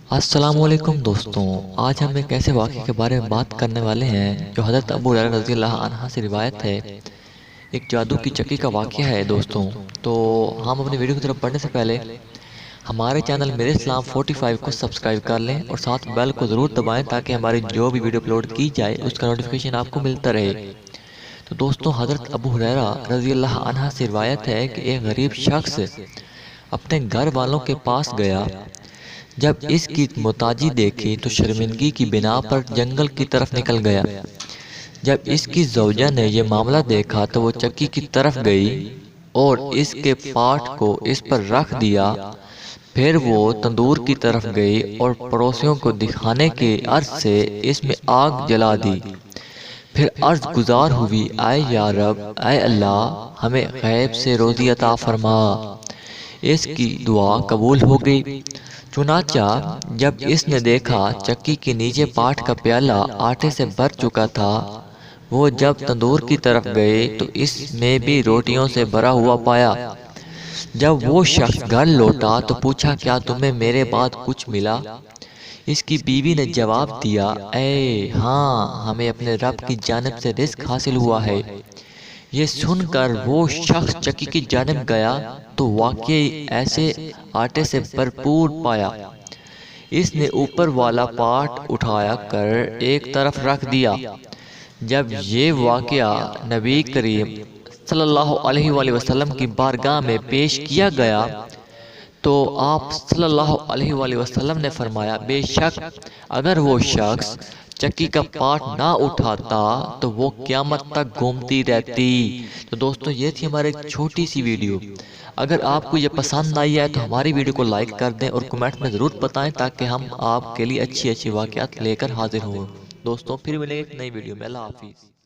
السلام علیکم دوستوں، آج ہم ایک ایسے واقعے کے بارے میں بات کرنے والے ہیں جو حضرت ابو ہریرہ رضی اللہ عنہ سے روایت ہے۔ ایک جادو کی چکی کا واقعہ ہے دوستوں۔ تو ہم اپنی ویڈیو کی طرف بڑھنے سے پہلے ہمارے چینل میرے اسلام 45 کو سبسکرائب کر لیں اور ساتھ بیل کو ضرور دبائیں تاکہ ہماری جو بھی ویڈیو اپلوڈ کی جائے اس کا نوٹیفیکیشن آپ کو ملتا رہے۔ تو دوستوں، حضرت ابو ہریرہ رضی اللہ عنہ سے روایت ہے کہ ایک غریب شخص اپنے گھر والوں کے پاس گیا۔ جب اس کی محتاجی دیکھی تو شرمندگی کی بنا پر جنگل کی طرف نکل گیا۔ جب اس کی زوجہ نے یہ معاملہ دیکھا تو وہ چکی کی طرف گئی اور اس کے پاٹ کو اس پر رکھ دیا۔ پھر وہ تندور کی طرف گئی اور پڑوسیوں کو دکھانے کے عرض سے اس میں آگ جلا دی۔ پھر عرض گزار ہوئی، اے یا رب، اے اللہ، ہمیں غیب سے روزی عطا فرما۔ اس کی دعا قبول ہو گئی۔ چنانچہ جب اس نے دیکھا چکی کے نیچے پاٹ کا پیالہ آٹے سے بھر چکا تھا، وہ جب تندور کی طرف گئے تو اس میں بھی روٹیوں سے بھرا ہوا پایا۔ جب وہ شخص گھر لوٹا تو پوچھا، کیا تمہیں میرے بعد کچھ ملا؟ اس کی بیوی نے جواب دیا، اے ہاں، ہمیں اپنے رب کی جانب سے رزق حاصل ہوا ہے۔ یہ سن کر وہ شخص چکی کی جانب گیا تو واقعی ایسے آٹے سے بھرپور پایا۔ اس نے اوپر والا پاٹ اٹھا کر ایک طرف رکھ دیا۔ جب یہ واقعہ نبی کریم صلی اللہ علیہ وآلہ وسلم کی بارگاہ میں پیش کیا گیا تو آپ صلی اللہ علیہ وآلہ وسلم نے فرمایا، بے شک اگر وہ شخص چکی کا پاٹ نہ اٹھاتا تو وہ قیامت تک گھومتی رہتی۔ تو دوستو، یہ تھی ہماری ایک چھوٹی سی ویڈیو۔ اگر آپ کو یہ پسند آئی ہے تو ہماری ویڈیو کو لائک کر دیں اور کمنٹ میں ضرور بتائیں تاکہ ہم آپ کے لیے اچھی واقعات لے کر حاضر ہوں۔ دوستوں، پھر ملیں گے ایک نئی ویڈیو میں۔ اللہ حافظ۔